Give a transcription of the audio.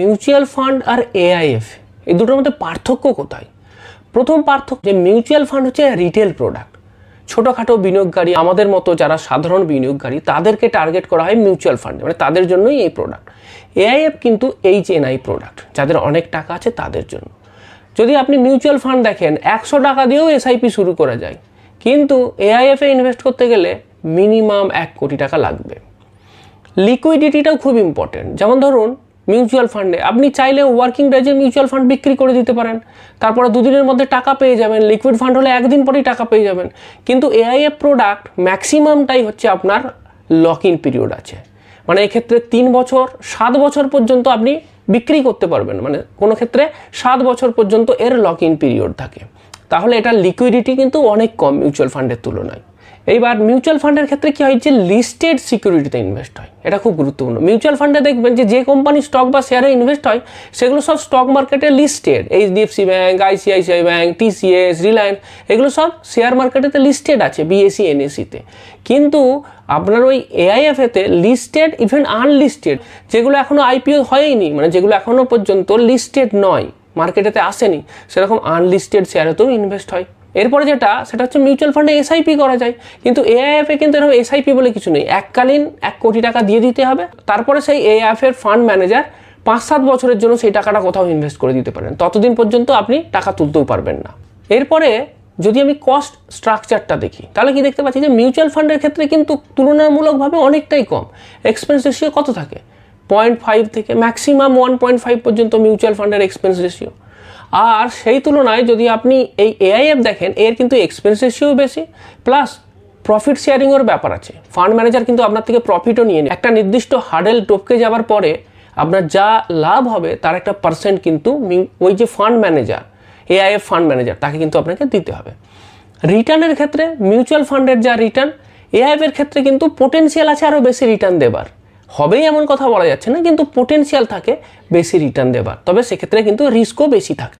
Mutual fund আর AIFF এই দুটোর মধ্যে পার্থক্য কোথায়? প্রথম পার্থক্য যে মিউচুয়াল ফান্ড হচ্ছে রিটেল প্রোডাক্ট। ছোটোখাটো বিনিয়োগকারী আমাদের মতো যারা সাধারণ বিনিয়োগকারী তাদেরকে টার্গেট করা হয় মিউচুয়াল ফান্ডে, মানে তাদের জন্যই এই প্রোডাক্ট। এআইএফ কিন্তু এইচএনআই প্রোডাক্ট, যাদের অনেক টাকা আছে তাদের জন্য। যদি আপনি মিউচুয়াল ফান্ড দেখেন 100 টাকা দিয়েও এসআইপি শুরু করা যায়, কিন্তু এআইএফে ইনভেস্ট করতে গেলে মিনিমাম 1 কোটি টাকা লাগবে। লিকুইডিটিটাও খুব ইম্পর্টেন্ট। যেমন ধরুন মিউচুয়াল ফান্ডে আপনি চাইলে ওয়ার্কিং ডেজে মিউচুয়াল ফান্ড বিক্রি করে দিতে পারেন, তারপরে 2 দিনের মধ্যে টাকা পেয়ে যাবেন। লিকুইড ফান্ড হলে 1 দিন পরেই টাকা পেয়ে যাবেন। কিন্তু এআইএফ প্রোডাক্ট ম্যাক্সিমামটাই হচ্ছে আপনার লক ইন পিরিয়ড আছে, মানে এক্ষেত্রে 3 বছর 7 বছর পর্যন্ত আপনি বিক্রি করতে পারবেন, মানে কোনো ক্ষেত্রে 7 বছর পর্যন্ত এর লক ইন পিরিয়ড থাকে। তাহলে এটা লিকুইডিটি কিন্তু অনেক কম মিউচুয়াল ফান্ডের তুলনায়। এইবার মিউচুয়াল ফান্ডের ক্ষেত্রে কী হয়, যে লিস্টেড সিকিউরিটিতে ইনভেস্ট হয়, এটা খুব গুরুত্বপূর্ণ। মিউচুয়াল ফান্ডে দেখবেন যে কোম্পানির স্টক বা শেয়ারে ইনভেস্ট হয় সেগুলো সব স্টক মার্কেটে listed. HDFC bank, ICICI bank, TCS, Reliance, এগুলো সব শেয়ার মার্কেটেতে লিস্টেড আছে বিএসসি এনএসসিতে। কিন্তু আপনার ওই এআইএফেতে লিস্টেড ইভেন আনলিস্টেড, যেগুলো এখনও আইপিও হয়নি, মানে যেগুলো এখনও পর্যন্ত লিস্টেড নয়, মার্কেটেতে আসেনি, সেরকম আনলিস্টেড শেয়ারেতেও ইনভেস্ট হয়। এরপরে সেটা হচ্ছে মিউচুয়াল ফান্ডে এসআইপি করা যায়, কিন্তু এআইএফে কিন্তু এরকম এসআইপি বলে কিছু নেই। এককালীন 1 কোটি টাকা দিয়ে দিতে হবে, তারপরে সেই এআইএফের ফান্ড ম্যানেজার 5-7 বছরের জন্য সেই টাকাটা কোথাও ইনভেস্ট করে দিতে পারেন, ততদিন পর্যন্ত আপনি টাকা তুলতেও পারবেন না। এরপরে যদি আমি কস্ট স্ট্রাকচারটা দেখি, তাহলে কি দেখতে পাচ্ছি যে মিউচুয়াল ফান্ডের ক্ষেত্রে কিন্তু তুলনামূলকভাবে অনেকটাই কম। এক্সপেন্স রেশিও কত থাকে? 0.5 থেকে ম্যাক্সিমাম 1.5 পর্যন্ত মিউচুয়াল ফান্ডের এক্সপেন্স রেশিও। আর সেই তুলনায় যদি আপনি এই এআইএফ দেখেন, এর কিন্তু এক্সপেন্স রেশিও বেশি, প্লাস প্রফিট শেয়ারিংয়ের ব্যাপার আছে। ফান্ড ম্যানেজার কিন্তু আপনার থেকে প্রফিটও নিয়ে নেয়। একটা নির্দিষ্ট হার্ডেল টপকে যাওয়ার পরে আপনার যা লাভ হবে তার একটা পার্সেন্ট কিন্তু ওই যে fund manager, AIFF fund manager, তাকে কিন্তু আপনাকে দিতে হবে। রিটার্নের ক্ষেত্রে মিউচুয়াল ফান্ডের যা রিটার্ন, এআইএফের ক্ষেত্রে কিন্তু পোটেনশিয়াল আছে আরও বেশি রিটার্ন দেবার। হবেই এমন কথা বলা যাচ্ছে না, কিন্তু পোটেনশিয়াল থাকে বেশি রিটার্ন দেবার, তবে সেক্ষেত্রে কিন্তু রিস্কও বেশি থাকে।